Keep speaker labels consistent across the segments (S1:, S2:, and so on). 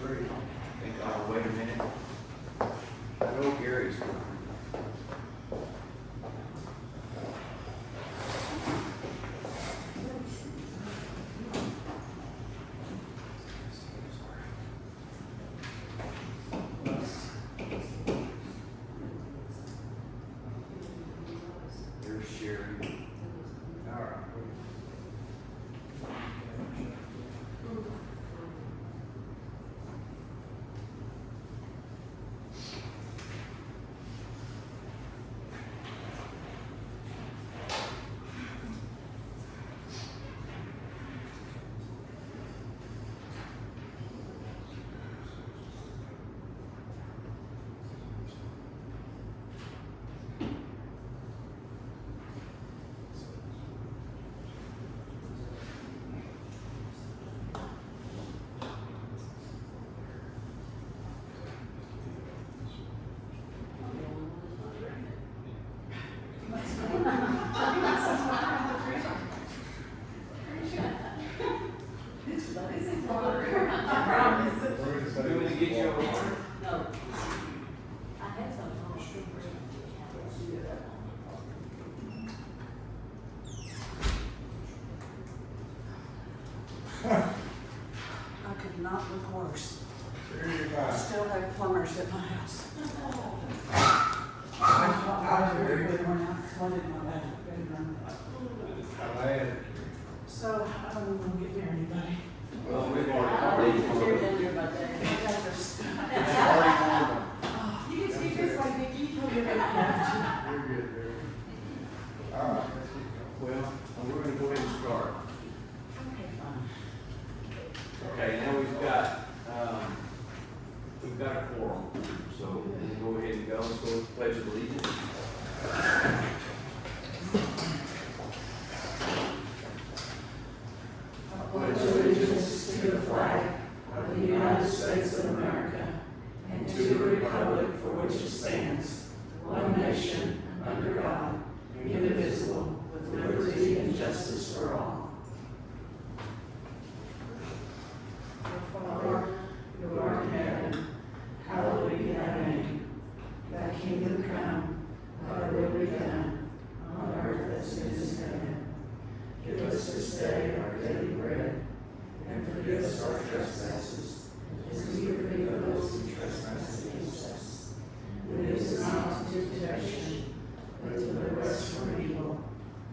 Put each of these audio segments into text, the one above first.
S1: free.
S2: Think, oh, wait a minute. I know Gary's going. There's Sherry.
S1: All right.
S2: You want to get your water?
S3: No. I had some on the street. I could not look worse. I still have plumbers at my house. I really when I flooded my bedroom. So I don't want to get near anybody.
S2: Well, we've
S3: I
S2: already.
S3: don't want to get near my dad.
S2: It's already warm.
S3: You can speak this way, Vicki. You're gonna have to.
S1: You're good, Barry. All right.
S2: Well, we're gonna go ahead and start.
S3: Okay, fine.
S2: Okay, now we've got a quorum, so we'll go ahead and go. Let's go with the pledge of allegiance.
S4: Pledge allegiance to the flag of the United States of America and to the republic for which it stands, one nation, under God, indivisible, with liberty and justice for all. Our Father, who art in heaven, hallowed be thy name. Thy kingdom come, thy will be done, on earth as it is in heaven. Give us this day our daily bread, and forgive us our trespasses, as we forgive those who trespass against us. Lead us not into temptation, but deliver us from evil.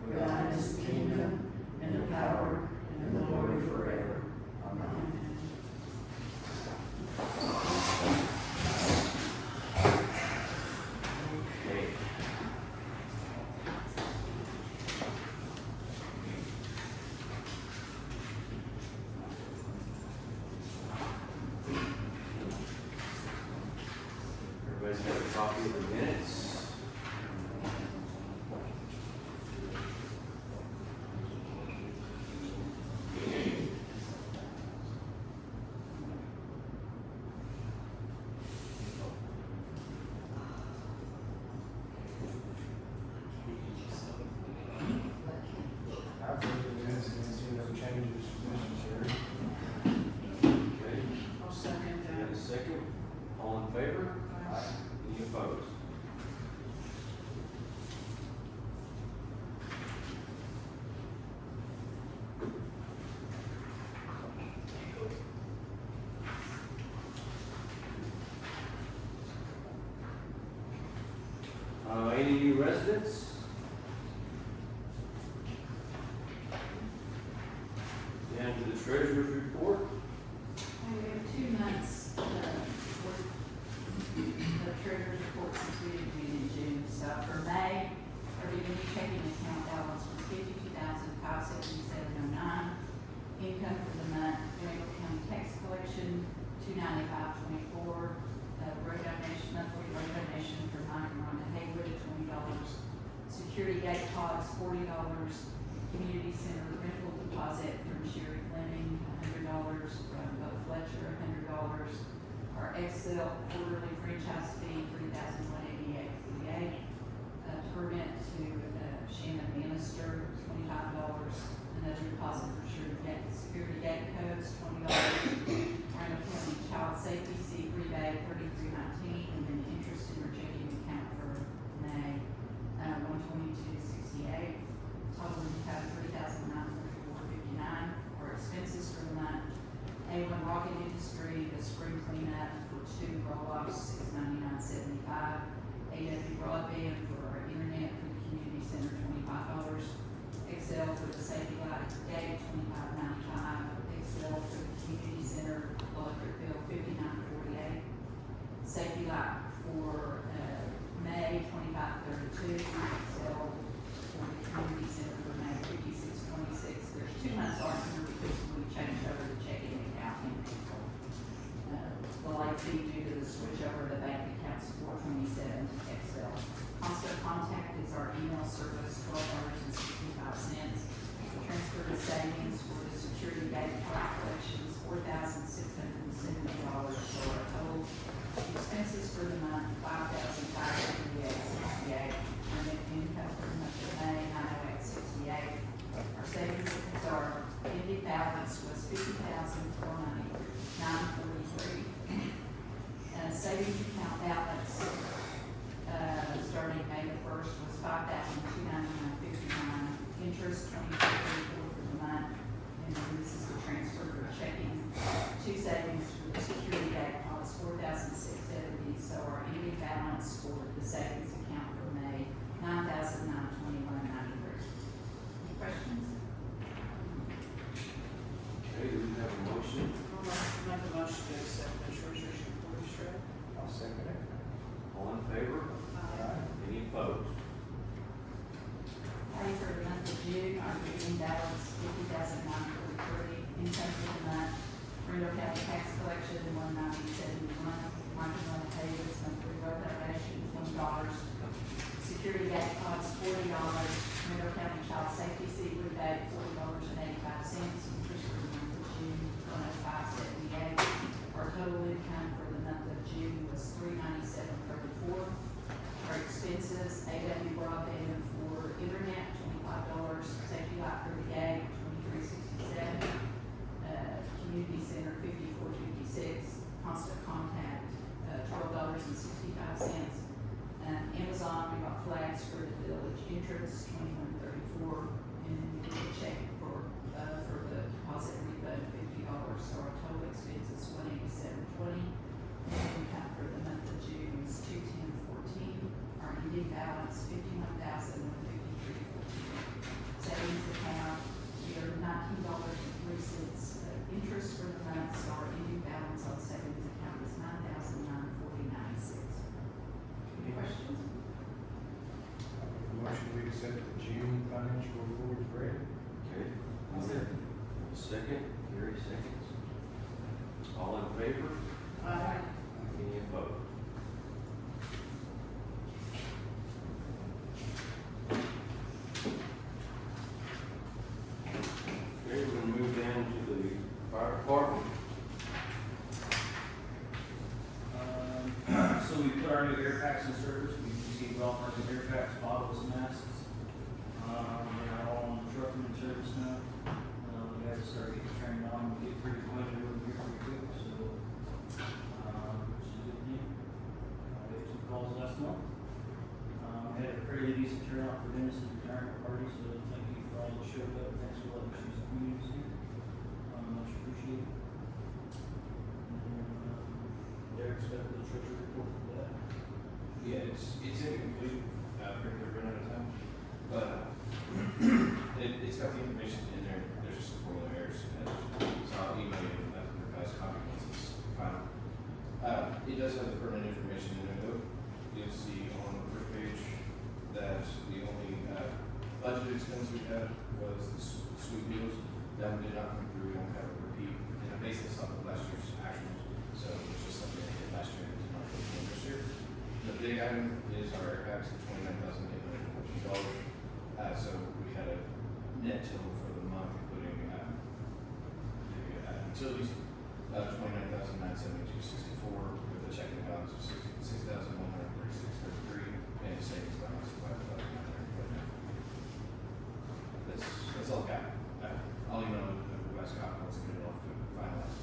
S4: For thine is the kingdom, and the power, and the glory forever. Amen.
S2: Okay. Everybody's got a copy of the minutes.
S1: I've read the minutes and seen no changes necessary.
S2: Okay.
S3: I'll second
S2: We have a
S3: that.
S2: second. All in favor? Any opposed? Any new residents? Down to the treasurer's report.
S5: We have 2 months, for the treasurer's report since we didn't meet in June. So for May, our beginning checking account balance was $52,577.09. Income for the month, Greenville County tax collection, $295.24. Road donation, monthly road donation for Mike and Rhonda Haywood, $20. Security gate pods, $40. Community center rental deposit from Sherry Fleming, $100, from Bo Fletcher, $100. Our Excel quarterly franchise fee, $3,188.48. Permit to Shannon Bannister, $25. Another deposit for Sherry Gate, security gate codes, $20. Randall County child A1 Rocket Industry, the spring cleanup for 2 roll-offs, $699.75. AW Broadband for our internet for the community center, $25. Excel for the safety light gate, $25.95. Excel for the community center electric bill, $59.48. Safety light for, May, $25.32. Excel for the community center for May, $56.26. There's 2 months on here because we changed over the checking account in April. The late fee due to the switch over the bank accounts, $427 to Excel. Constant Contact is our email service, $12.65. Transfer to savings for the security data card collections, $4,670. So our total expenses for the month, $5,558.68. Our net income for the month of May, $908.68. Our savings accounts, our ending balance was $50,499.43. Savings account balance, starting May the 1st was $5,299.59. Interest, $22.34 for the month. And then this is the transfer for checking to savings for the security gate costs, $4,670. So our ending balance for the savings account for May, $9,921.93. Any questions?
S2: Okay, do we have a motion?
S3: I'll make a motion to accept the treasurer's report as read.
S1: I'll second it.
S2: All in favor?
S1: Aye.
S2: Any opposed?
S5: Pay for the month of June, our beginning balance, $50,943. Income for the month, Randall County tax collection, $190.71. Martin Run Davis, monthly road donation, $20. Security gate costs, $40. Randall County child safety seat rebate, $40.85. Interest for the month of June, $105.78. Our total income for the month of June was $397.34. Our expenses, AW broadband for internet, $25. Safety light for the gate, $23.67. Community center, $54.56. Constant contact, $12.65. Amazon, we got flags for the village entrance, $21.34. And we did a check for the deposit refund, $50. So our total expenses, $187.20. And income for the month of June was $210.14. Our ending balance, $51,153.14. Savings account, we are $19.03. Interest for the month, so our ending balance on savings account is $9,940.96. Any questions?
S1: I'll make a motion we accept the June financial report as read.
S2: Okay. Second, Gary seconds. All in favor?
S3: Aye.
S2: Any opposed? Okay, we're gonna move down to the fire department.
S6: So we put our new air packs in service. We received all our new air packs, bottles, and masks. They're all on the truck and in service now. We guys start getting trained on, we get pretty much over here pretty quick, so, which is a good thing. We had 2 calls last month. We had a fairly decent turnout for Dennis's retirement party, so thank you for all that showed up. Thanks for letting us use the community center. Much appreciated. Derek's got the treasury report for that.
S7: Yeah, it's incomplete, because they're running out of time, but, it's got the information in there, there's just some formula errors, so I'll email you the revised copy once it's final. It does have the permanent information in there though. You'll see on the first page that the only, budget expense we had was the sweet deals. That one did not come through, we don't have a repeat, and I based this off of last year's actuals, so it's just something I did last year and did not go through this year. The big item is our air packs, $29,814. So we had a net total for the month, including, utilities, $29,972.64, with a checking balance of $6,136.33, and a savings balance of $5,949. That's all I got. I'll email the West copy once I get it off to finalize.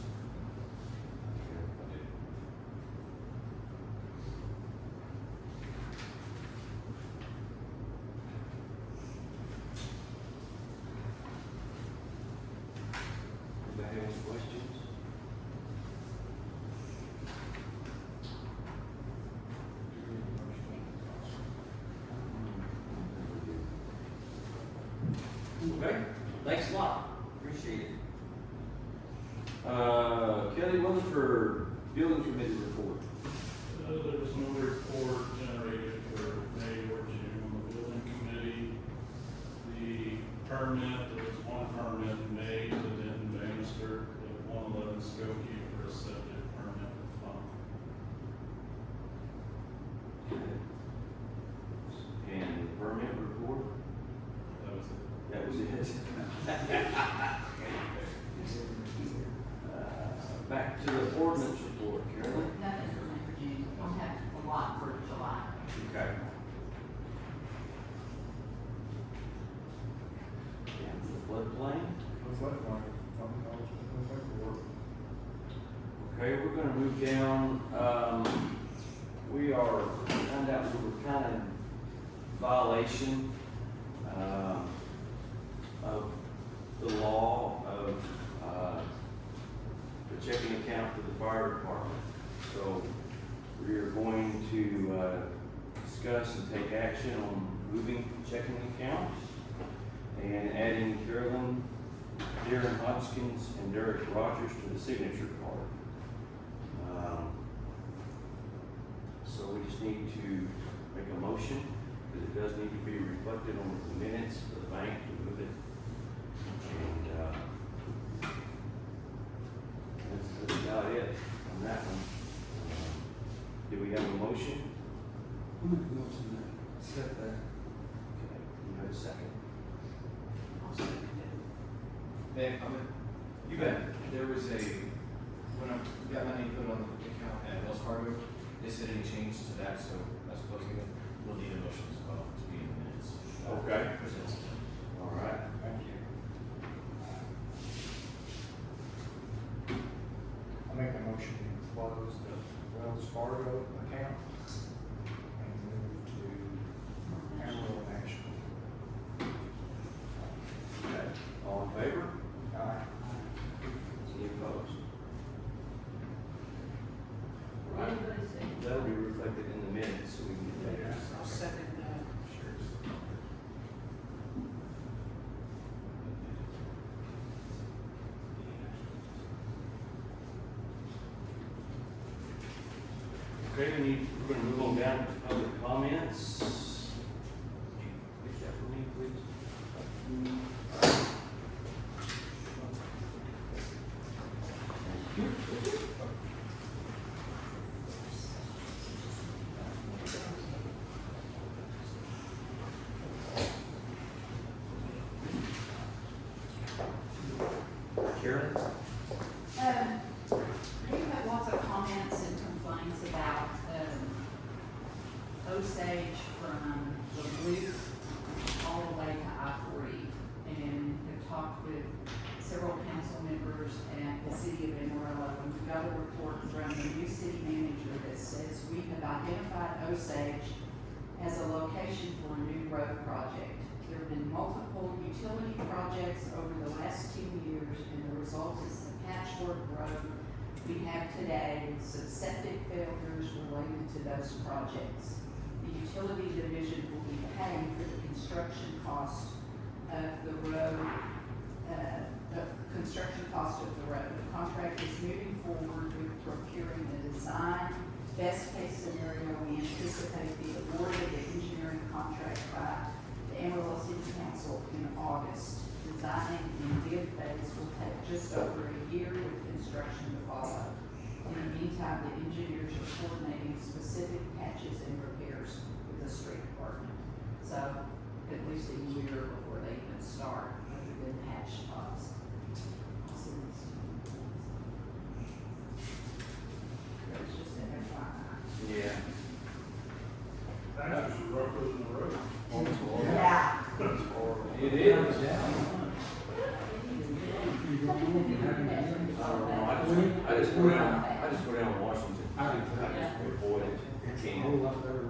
S2: Anybody have any questions? Kelly, one for building committee report.
S8: There was no report generated for May or June on the building committee. The permit, there was one permit made to Denton Bannister, at 111 Skokie for a septic permit.
S2: And permit report,
S8: That was it.
S2: that was it. Back to the ordinance report, Carolyn.
S5: Nothing for May or June, we'll have a lot for July.
S2: Okay. And the floodplain.
S1: No floodplain, something else, no floodboard.
S2: Okay, we're gonna move down, we found out we were kind of violation, of the law of, the checking account for the fire department. So we are going to, discuss and take action on moving checking account and adding Carolyn, Darren Hodgkins, and Derek Rogers to the signature card. So we just need to make a motion, because it does need to be reflected on the minutes for the bank to move it. And, that's about it on that one. Do we have a motion?
S1: I'm gonna go to the, set that.
S2: Okay, you have a second?
S5: I'll second it.
S7: Man, you bet, there was a, when I got my name put on the account at Wells Fargo, they said any change to that, so I suppose we'll need a motion as well to be in the minutes.
S2: Okay.
S7: Presents.
S2: All right.
S1: Thank you. I make a motion to close the Wells Fargo account and move to Amarillo National.
S2: Okay, all in favor?
S1: Aye.
S2: Any opposed? All right,
S5: Anybody say?
S2: that'll be reflected in the minutes, so we can get that.
S3: I'll second that.
S2: Okay, we're gonna move on down to public comments. Get that for me, please. Karen?
S5: We've had lots of comments and complaints about, Osage from the loop all the way to I-40. And have talked with several council members at the city of Amarillo. And we've got a report from the new city manager that says we have identified Osage as a location for a new road project. There have been multiple utility projects over the last 2 years, and the result is the patchwork road we have today with some septic failures related to those projects. The utility division will be paying for the construction cost of the road, the construction cost of the road. The contract is moving forward with procuring the design. Best case scenario, we anticipate the award of the engineering contract by the Amarillo City Council in August. Designing and bid phase will take just over a year with construction to follow. In the meantime, the engineers are coordinating specific patches and repairs with the street department. So at least a year before they can start, other than patch spots. I'll send this to you. It's just an FYI.
S2: Yeah.
S8: That's just rougher than the road.
S5: Yeah.
S2: It is. I just go down Washington. I just avoid it.
S1: Whole lot better.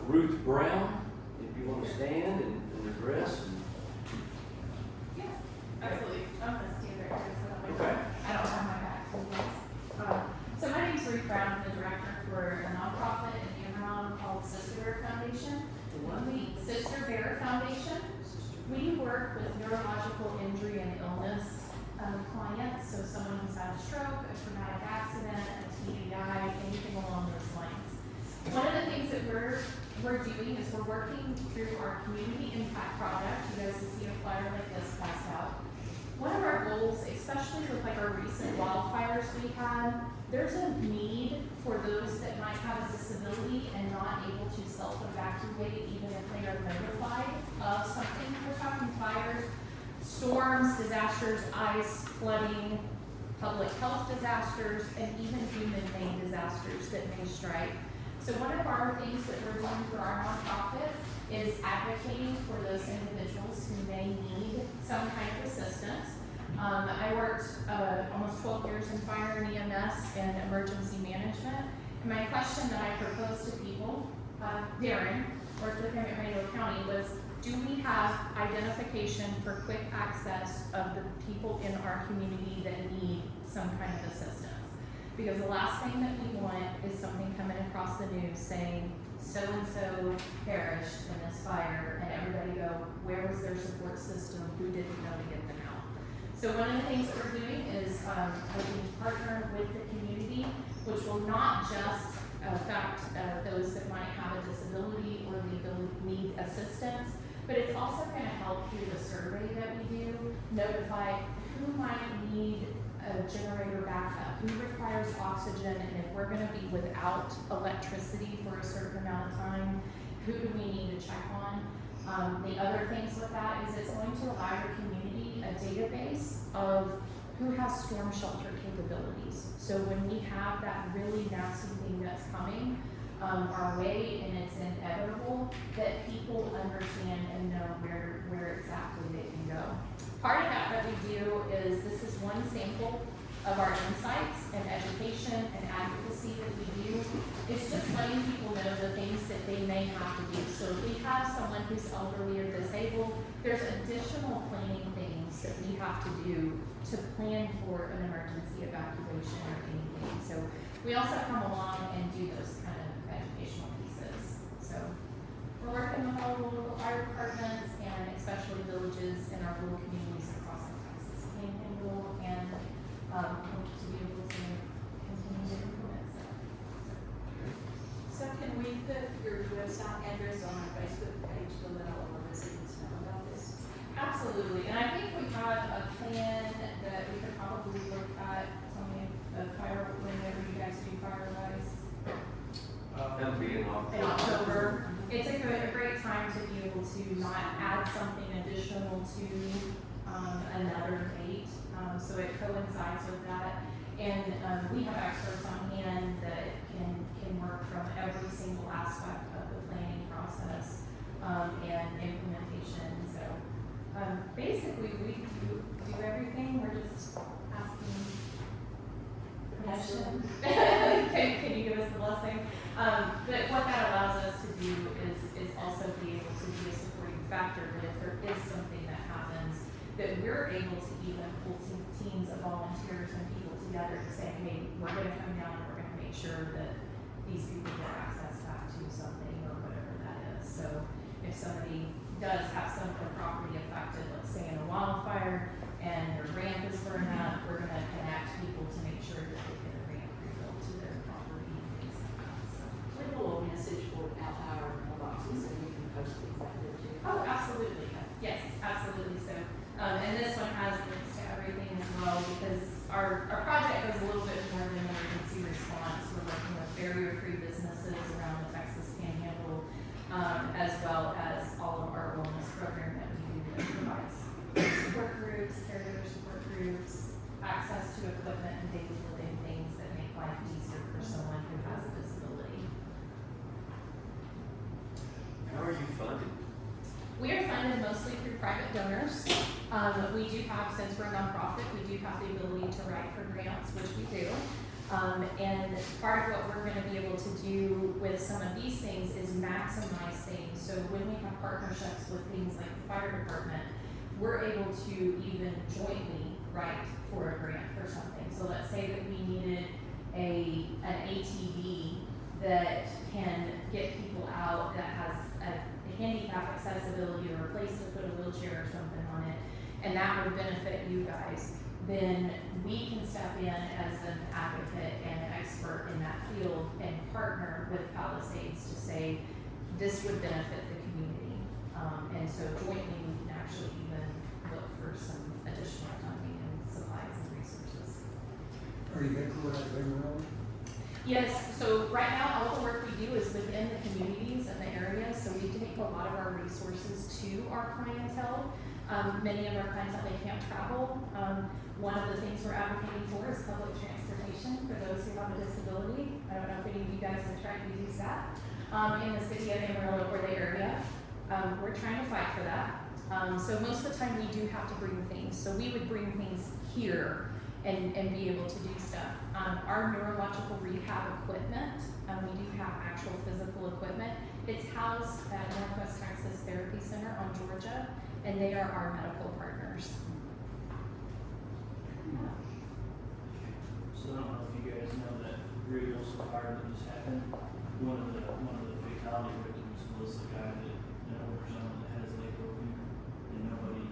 S2: Ruth Brown, if you want to stand and address.
S9: Yes, absolutely. I'm gonna stand right here so that
S2: Okay.
S9: I don't have my back to this. So my name's Ruth Brown, I'm the director for a nonprofit in Amarillo called Sister Bear Foundation. We work with neurological neurological injury and illness clients, so someone who's had a stroke, a traumatic accident, a TBI, anything along those lines. One of the things that we're doing is we're working through our community impact project. You guys will see a flyer like this passed out. One of our goals, especially with like our recent wildfires we had, there's a need for those that might have a disability and not able to self-evacuate even if they are notified of something. We're talking fires, storms, disasters, ice, flooding, public health disasters, and even human-made disasters that may strike. So one of our things that we're doing for our nonprofit is advocating for those individuals who may need some kind of assistance. I worked almost 12 years in fire and EMS and emergency management. And my question that I proposed to people, Darren, worked with him at Randall County, was do we have identification for quick access of the people in our community that need some kind of assistance? Because the last thing that we want is something coming across the news saying so-and-so perished in this fire, and everybody go, where was their support system? Who didn't know to get them out? So one of the things that we're doing is helping partner with the community, which will not just affect those that might have a disability or the ability need assistance, but it's also going to help through the survey that we do, notify who might need a generator backup, who requires oxygen, and if we're going to be without electricity for a certain amount of time, who do we need to check on? The other things with that is it's going to allow your community a database of who has storm shelter capabilities. So when we have that really nasty thing that's coming our way and it's inevitable, that people understand and know where exactly they can go. Part of that we do is this is one sample of our insights and education and advocacy that we do. It's just letting people know the things that they may have to do. So if we have someone who's elderly or disabled, there's additional planning things that we have to do to plan for an emergency evacuation or anything. So we also come along and do those kind of educational pieces. So we're working with all the local fire departments and especially villages in our rural communities across the Texas Panhandle, and hope to be able to continue to implement stuff.
S3: So can we put your website address on our Facebook page to let all of our residents know about this?
S9: Absolutely, and I think we have a plan that we could probably look at, tell me the fire, whenever you guys do Firewise.
S2: That'll be in October.
S9: In October. It's a great time to be able to not add something additional to another date, so it coincides with that. And we have experts on hand that can work from every single aspect of the planning process and implementation. So basically, we do everything. We're just asking permission. Can you give us the blessing? But what that allows us to do is also be able to be a supporting factor that if there is something that happens, that we're able to even pull teams of volunteers and people together to say, hey, we're going to come down and we're going to make sure that these people get access back to something or whatever that is. So if somebody does have some of their property affected, let's say in a wildfire, and their ramp is burned up, we're going to connect people to make sure that they get a ramp rebuilt to their property and things like that. So.
S3: Put a little message board out our mailboxes and we can post things out there too.
S9: Oh, absolutely. Yes, absolutely. So, and this one has links to everything as well, because our project goes a little bit more than emergency response. We're working with barrier-free businesses around the Texas Panhandle, as well as all of our wellness program that we do that provides support groups, caregiver support groups, access to equipment and daily living things that make life easier for someone who has a disability.
S2: How are you funded?
S9: We are funded mostly through private donors. We do have, since we're a nonprofit, we do have the ability to write for grants, which we do. And part of what we're going to be able to do with some of these things is maximize things. So when we have partnerships with things like the fire department, we're able to even jointly write for a grant for something. So let's say that we needed an ATV that can get people out, that has a handicap accessibility or a place to put a wheelchair or something on it. and that would benefit you guys, then we can step in as an advocate and an expert in that field and partner with Palisades to say, this would benefit the community. And so jointly, we can actually even look for some additional funding and supplies and resources.
S1: Are you headquartered at Amarillo?
S9: Yes, so right now, all the work we do is within the communities and the areas, so we take a lot of our resources to our clientele. Many of our clientele, they can't travel. One of the things we're advocating for is public transportation for those who have a disability. I don't know if any of you guys have tried to use that in the city of Amarillo or the area. We're trying to fight for that. So most of the time we do have to bring things. So we would bring things here and be able to do stuff. Our neurological rehab equipment, we do have actual physical equipment. It's housed at Northwest Texas Therapy Center on Georgia, and they are our medical partners.
S6: So I don't know if you guys know that Greenville's fire that just happened. One of the fatality victims was the guy that orders someone that has leg broken, and nobody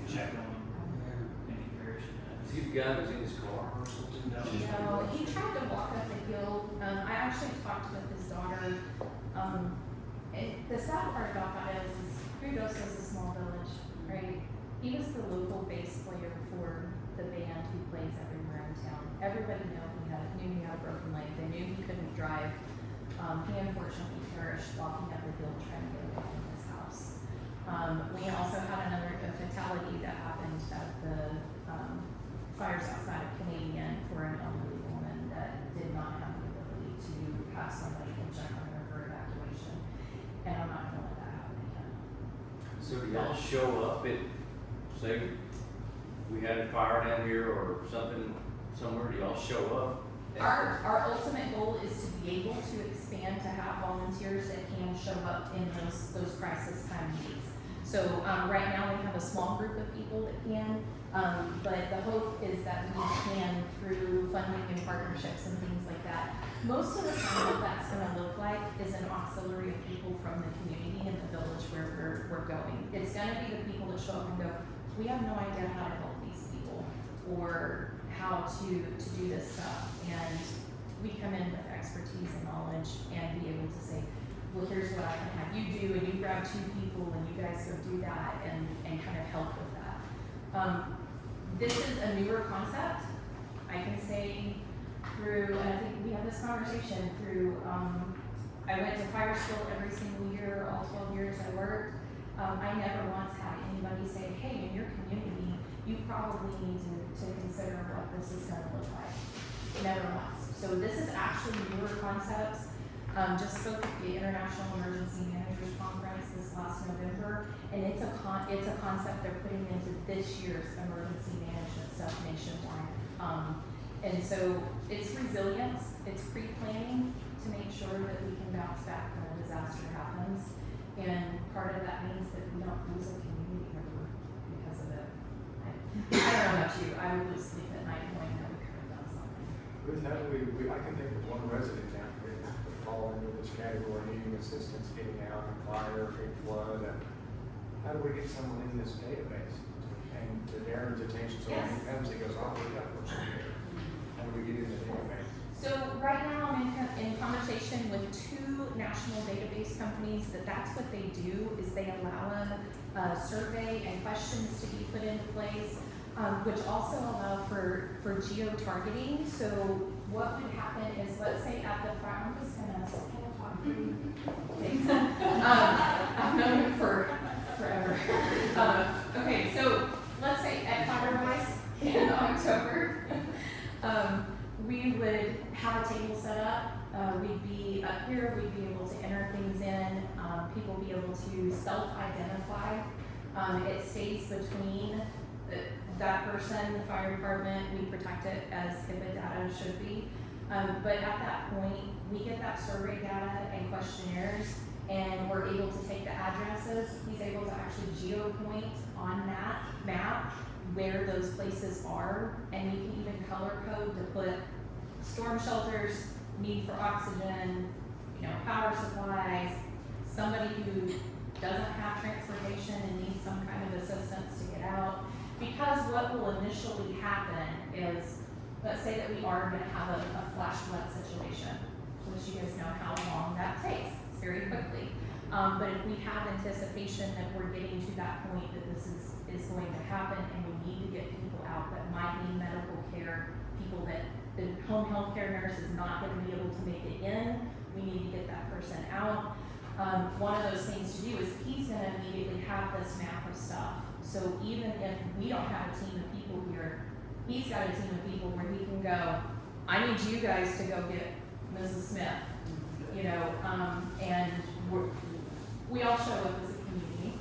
S6: checked on him, and he perished in that.
S2: Is he the guy that's in his car or something?
S6: No.
S9: No, he tried to walk up the hill. I actually talked with his daughter. And the sad part about that is Rudos is a small village, right? He was the local bass player for the band who plays everywhere in town. Everybody knew he had a broken leg. They knew he couldn't drive. He unfortunately perished walking up the hill trying to get away from his house. We also had a fatality that happened at the fires outside of Canadian for an elderly woman that did not have the ability to have somebody in check on her for evacuation. And I'm not gonna let that happen again.
S2: So do y'all show up at, say, we had a fire down here or something somewhere, do y'all show up?
S9: Our ultimate goal is to be able to expand to have volunteers that can show up in those crisis time needs. So right now we have a small group of people that can, but the hope is that we can, through funding and partnerships and things like that. Most of the time what that's gonna look like is an auxiliary of people from the community and the village where we're going. It's gonna be the people that show up and go, we have no idea how to help these people or how to do this stuff. And we come in with expertise and knowledge and be able to say, well, here's what I can have you do, and you grab 2 people and you guys go do that and kind of help with that. This is a newer concept. I can say through, and I think we had this conversation through, I went to fire school every single year, all 12 years I worked. I never once had anybody say, hey, in your community, you probably need to consider what this is gonna look like. Never once. So this is actually newer concepts. Just spoke at the International Emergency Managers Conference this last November, and it's a concept they're putting into this year's emergency management stuff nationwide. And so it's resilience, it's pre-planning to make sure that we can bounce back when a disaster happens. And part of that means that we don't lose a community member because of it. I don't know about you, I would lose sleep at night knowing that we could have done something.
S1: Ruth, how do we, I can think of one resident down here that would fall into this category, needing assistance getting out in fire, big flood. How do we get someone in this database? And to Darren's attention, so when he
S9: Yes.
S1: comes, he goes, oh, we got a person here. How do we get in the database?
S9: So right now I'm in conversation with 2 national database companies that's what they do is they allow a survey and questions to be put into place, which also allow for geo-targeting. So what would happen is, let's say at the fire, I'm just gonna talk through things. I've known you for forever. Okay, so let's say at Firewise in October, we would have a table set up. We'd be up here, we'd be able to enter things in, people be able to self-identify. It stays between that person, the fire department, we protect it as HIPAA data should be. But at that point, we get that survey data and questionnaires, and we're able to take the addresses. He's able to actually geo-point on that map where those places are, and we can even color code to put storm shelters, need for oxygen, power supplies, somebody who doesn't have transportation and needs some kind of assistance to get out. what will initially happen is, let's say that we are gonna have a flash flood situation, which you guys know how long that takes, it's very quickly. But if we have anticipation that we're getting to that point that this is going to happen and we need to get people out that might need medical care, people that the home health care nurse is not gonna be able to make it in, we need to get that person out. One of those things to do is he's gonna immediately have this map of stuff. So even if we don't have a team of people here, he's got a team of people where he can go, I need you guys to go get Mrs. Smith, you know, and we all show up as a community.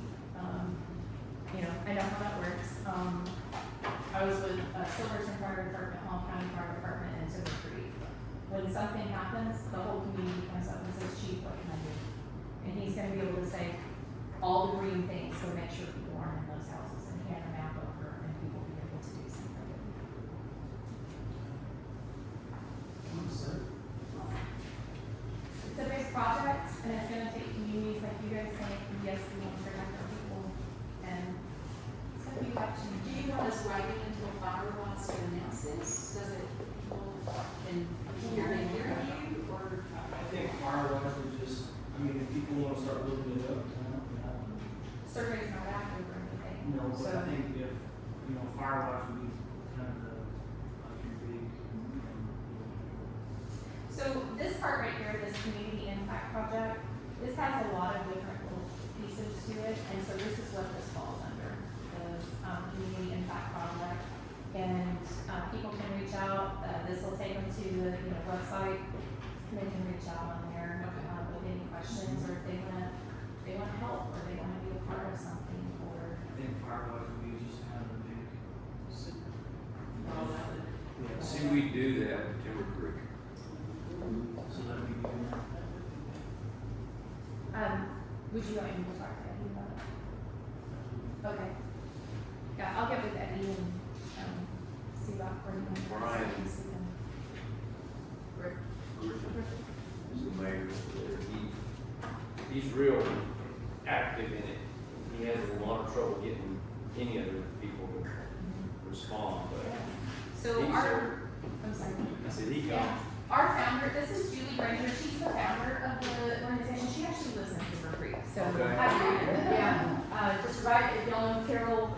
S9: You know, I know how that works. I was with Silverton Fire Department, Hall County Fire Department, and Timber Creek. When something happens, the whole community comes up and says, Chief, what can I do? And he's gonna be able to say all the green things to make sure people aren't in those houses and hand a map over and people be able to do something. It's a big project and it's gonna take communities like you guys saying, yes, we want to protect our people. And it's gonna be watching.
S3: Do you want us writing into a fire wants to announce this? Does it, and hear you, or?
S6: I think Firewatch would just, I mean, if people wanna start looking it up,
S9: Survey's not active or anything.
S6: no, but
S9: So-
S6: I think if, you know, Firewatch would be kind of the, like your big,
S9: So this part right here, this community impact project, this has a lot of different little pieces to it, and so this is what this falls under, is, community impact project. And, people can reach out, this will take them to the, you know, website, and they can reach out on there, with any questions, or if they wanna help, or they wanna be a part of something, or.
S6: I think Firewatch would be just kind of a big.
S2: See, we do that with Timber Creek.
S6: So that'd be good.
S9: Would you like me to talk to Eddie about it? Okay. Yeah, I'll get with Eddie and, see about where he wants to.
S2: Brian.
S9: see them.
S2: Griffin is the mayor over there. He's real active in it. He has a lot of trouble getting any other people to respond, but
S9: So
S2: he's
S9: our, I'm sorry.
S2: I said, he
S9: Yeah,
S2: comes.
S9: our founder, this is Julie Granger, she's the founder of the organization, she actually lives in Timber Creek, so.
S2: Okay.
S10: Yeah, just right, if y'all know Carol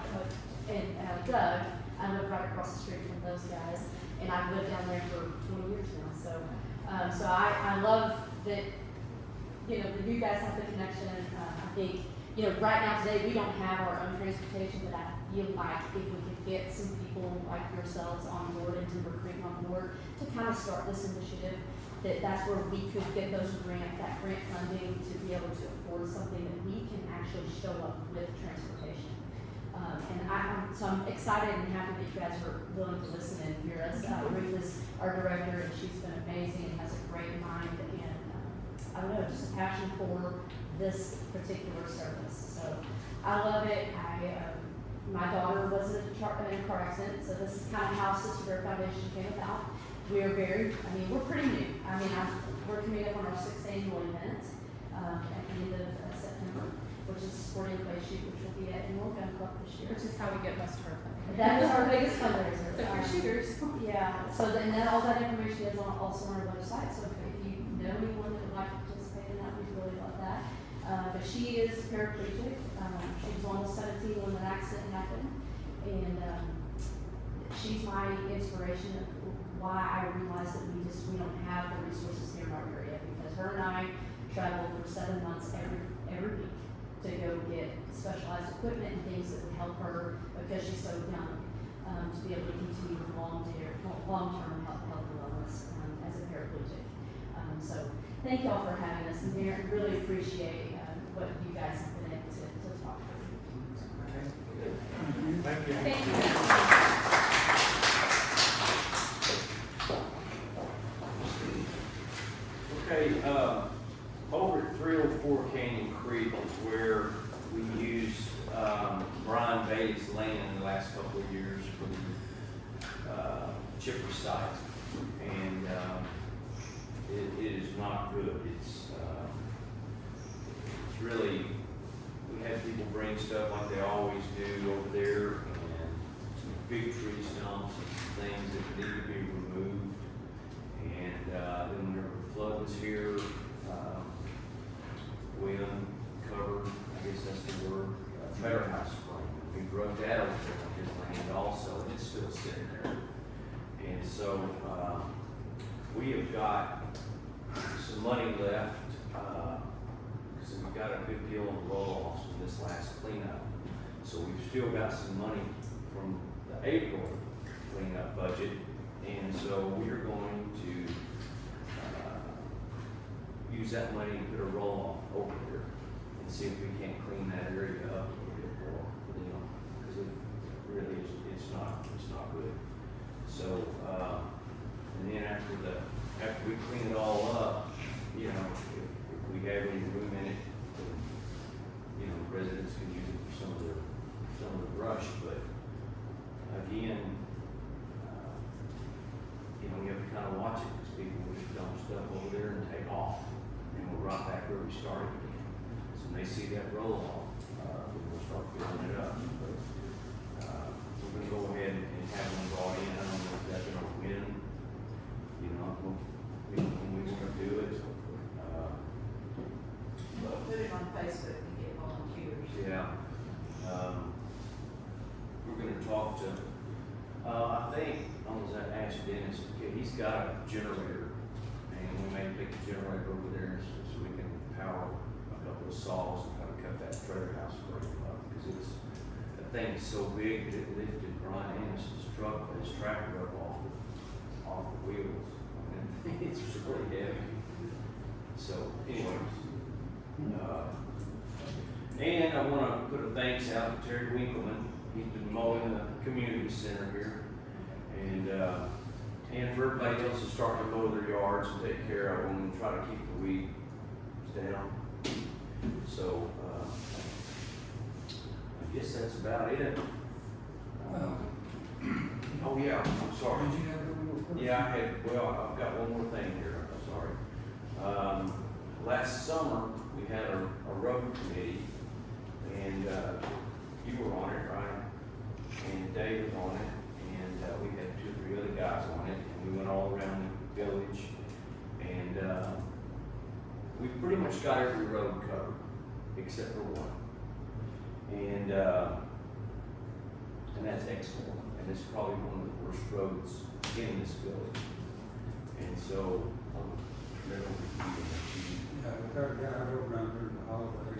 S10: and Doug, I live right across the street from those guys, and I've lived down there for 20 years now, so I love that, you know, that you guys have the connection. I think, you know, right now today, we don't have our own transportation, but I feel like if we could get some people like yourselves on board and Timber Creek on board to kind of start this initiative, that's where we could get that grant funding to be able to afford something that we can actually show up with transportation. So I'm excited and happy that you guys are willing to listen and hear us. Ruth is our director, and she's been amazing and has a great mind and, I don't know, just a passion for this particular service. So I love it. My daughter was in a car accident, so this is kind of how Sister Bear Foundation came about. We're pretty new. We're coming up on our 6th annual event at the end of September, which is Sporting Clay Shoot, which will be at Inwell Gun Club this year.
S9: Which is how we get most of our funding.
S10: That is our biggest fundraiser.
S9: So for shooters.
S10: Yeah, so then all that information is also on our website, so if you know anyone that would like to participate in that, we'd really love that. But she is paraplegic, she was almost 17 when that accident happened, and, she's my inspiration of why I realized that we don't have the resources here in our area, because her and I traveled for 7 months every week to go get specialized equipment and things that would help her, because she's so young, to be able to continue with long-term health and wellness as a paraplegic. So thank y'all for having us, and we really appreciate what you guys have been able to talk through.
S1: Thank you.
S9: Thank you.
S2: Okay, over at 304 Canyon Creek is where we used Brian Bailey's land in the last couple of years for the chipper site, and it is not good. It's really, we had people bring stuff like they always do over there, and some big some things that need to be removed. And, then whenever the flood was here, we uncovered, I guess that's the word, trailer house frame. We broke that over there on his land also, and it's still sitting there. And so, we have got some money left, because we've got a good deal on the roll-offs from this last cleanup. So we've still got some money from the April cleanup budget, and so we are going to, use that money and put a roll-off over here and see if we can't clean that area up a little bit more, you know, because it really is, it's not good. So, and then after we clean it all up, you know, if we have any room in it, you know, residents can use it for some of the brush, but again, you know, you have to kind of watch it, because people will just dump stuff over there and take off, and we're right back where we started again. So when they see that roll off, we'll start filling it up. But, we're gonna go ahead and have them brought in. I don't know exactly when, you know, when we wanna do it.
S3: We'll put it on Facebook and get volunteers.
S2: Yeah. We're gonna talk to, I think, I was at Ask Dennis, okay, he's got a generator, and we may take the generator over there so we can power a couple of saws and try to cut that trailer house frame up, because that thing is so big that it lifted Brian Anderson's tractor up off the wheels. I mean, it's really heavy. So, anyway, and I wanna put a thanks out to Terry Winkleman. He's been mowing the community center here. And for everybody else to start to mow their yards and take care of them and try to keep the weeds down. So, I guess that's about it. Oh yeah, I'm sorry.
S1: Did you have one more question?
S2: Yeah, I've got one more thing here, I'm sorry. Last summer, we had a road committee, and, you were on it, right? And Dave was on it, and, we had 2 or 3 other guys on it, and we went all around the village, and, we pretty much got every road covered, except for one. And that's Exmoor, and it's probably one of the worst roads in this village. And so,
S11: Yeah, we got a guy I rode around during the holiday.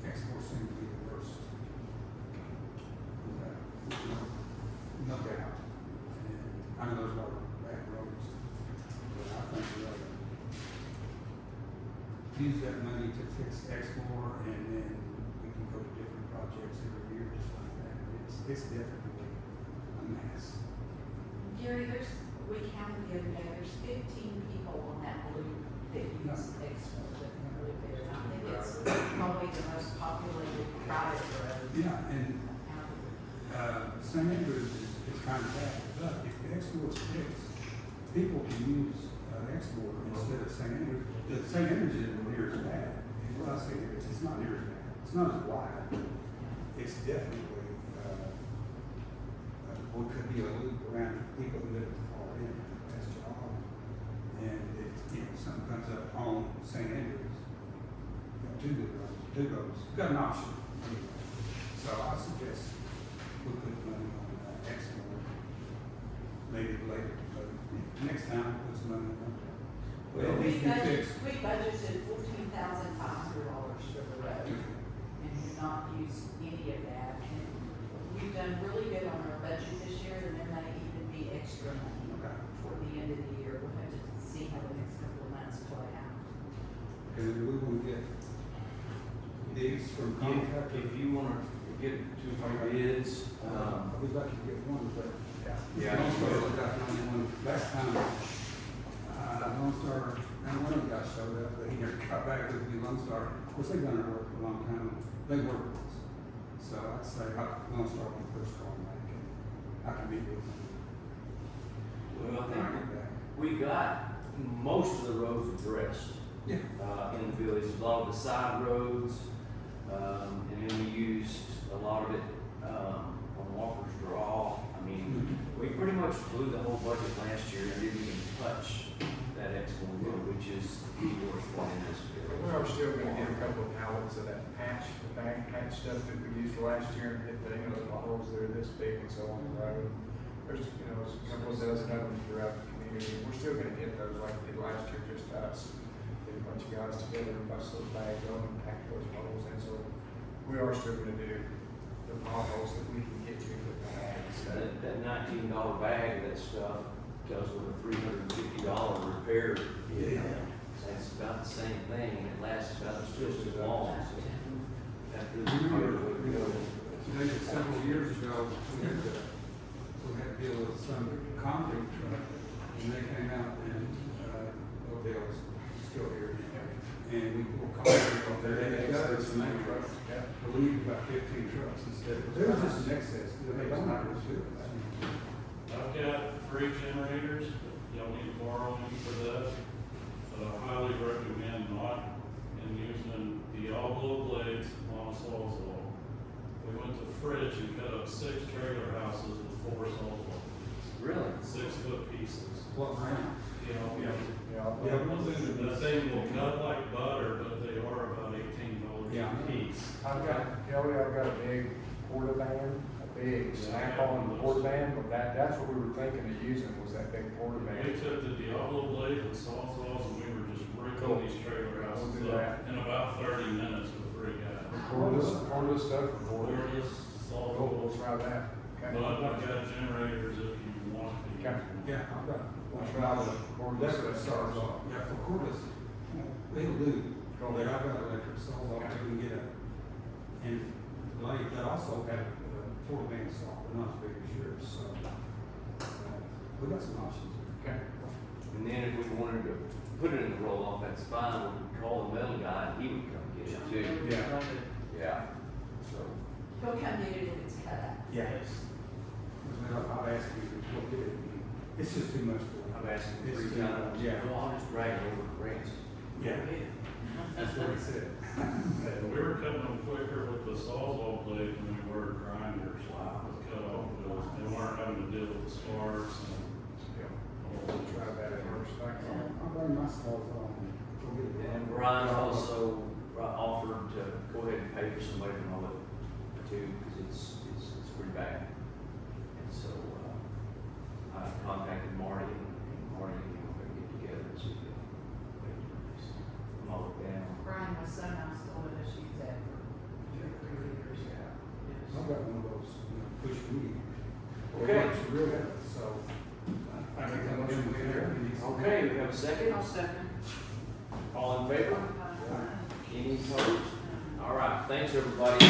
S11: Exmoor seemed to be the worst. No doubt. And I know there's a lot of bad roads, but I think we ought to use that money to fix Exmoor, and then we can go to different projects every year just like that. It's definitely a mess.
S3: Gary, we counted the other day, there's 15 people on that blue that use Exmoor that live there. And I think it's probably the most populated private road.
S11: Yeah, and St. Andrews is kind of bad, but if the Exmoor is fixed, people can use Exmoor instead of St. Andrews. The St. Andrews isn't near as bad. And when I say it's not near as bad. It's not as wide. It's definitely, what could be a loop around people who live at the far end. That's John. And if, something comes up on St. Andrews, you know, two roads, got an option. Anyway. So I suggest we put money on Exmoor, maybe later, but next time, put some money on that. Well,
S3: We
S11: these be fixed.
S3: budgeted $14,500 for the road, and we've not used any of that. And we've done really good on our budget this year, and there may even be extra money
S11: Okay.
S3: toward the end of the year. We'll have to see how the next couple of months play out.
S11: And we will get bids from contractors.
S2: if you wanna get 2 or 3 bids,
S11: We'd like to get one, but.
S2: Yeah.
S11: Lone Star got one last time. Lone Star, and one of the guys showed up, but he never got back with me, Lone Star. Of course, they've done their work for a long time. They work with us. So I'd say Lone Star will be the first call back. I can meet with them.
S2: well, I
S11: When I
S2: think
S11: get back.
S2: we got most of the roads addressed.
S11: Yeah.
S2: In the village, a lot of the side roads, and then we used a lot of it, on Walker's Draw, much blew the whole budget last year and didn't even touch that expo window, which is the worst one in this
S1: We
S2: building.
S1: are still gonna get a couple of pallets of that patch, the bag patch stuff that we used last year and hit the, the potholes that are this big and so on the road. There's, a couple of dozen of them throughout the community. We're still gonna hit those like we did last year, just us. Get a bunch of guys together and bust those bags on and pack those holes in, so we are still gonna do the potholes that we can get to with the bags.
S2: That $19 bag of that stuff goes with a $350 repair.
S11: Yeah.
S2: That's about the same thing, and it lasts about just as long. So after the
S11: Several years ago, we had to deal with some concrete truck, and they came out and, Bill was still here. And we pulled concrete off there, and they got us some trucks.
S1: Yeah.
S11: I believe about 15 trucks instead. There was just an excess, they don't have to do it.
S8: I've got 3 generators, but y'all need to borrow them for that. But I highly recommend not in using Diablo blades on a sawzall. We went to Fridge and cut up 6 trailer houses with 4 sawzall.
S2: Really?
S8: 6-foot pieces.
S11: What brand?
S1: Yeah.
S8: The thing will cut like butter, but they are about $18
S11: Yeah.
S8: a piece.
S1: I've got a big porta band, a big snap-on porta band, but that's what we were thinking of using, was that big porta
S8: We
S1: band.
S8: took the Diablo blade with sawzalls and we were just
S1: Cool.
S8: ripping these trailer houses
S1: We'll do that.
S8: up in about 30 minutes with 3 guys.
S1: Cordless stuff for cordless.
S8: Cordless,
S1: We'll
S8: sawzalls,
S1: try that. Okay.
S8: but I've got generators if you want to use
S1: Okay.
S8: them.
S11: Yeah, I've got.
S1: We'll try the cordless
S11: Electric
S1: stuff.
S11: saws. Yeah, for cordless, they'll do, but I've got electric saws, I can get a, and like, they also have a porta band saw, but not as big as yours, so. We got some options there.
S1: Okay.
S2: And then if we wanted to put it in the roll-off, that's fine, we could call the metal guy and he would come get it too.
S1: Yeah.
S2: Yeah, so.
S3: He'll come get it if it's cut up.
S11: Yes. I've asked you to look at it, it's just too much for
S2: I'm asking
S11: It's
S2: 3
S11: too much,
S2: times.
S11: yeah.
S2: Well, I'll just drag it over the grants.
S11: Yeah. That's what he said.
S8: We were cutting them quicker with the sawzall blade than we were grinders.
S2: Wow.
S8: With cut-off bills, they weren't having to deal with the sparks and.
S1: We'll try that at first. Thanks.
S11: I'll bring my saws on and go get it.
S2: And Brian also offered to go ahead and pay for somebody to mow it too, because it's pretty bad. And so, I contacted Marty and Marty and him are gonna get together and see if they can mow it down.
S3: Brian, my son, I'm still with us, she's at for 2 or 3 years.
S11: I've got one of those, push weed.
S2: Okay.
S11: It's real good, so. I think that much we there.
S2: Okay, we have a second?
S3: I'll second.
S2: All in favor? Any opposed? All right, thanks, everybody.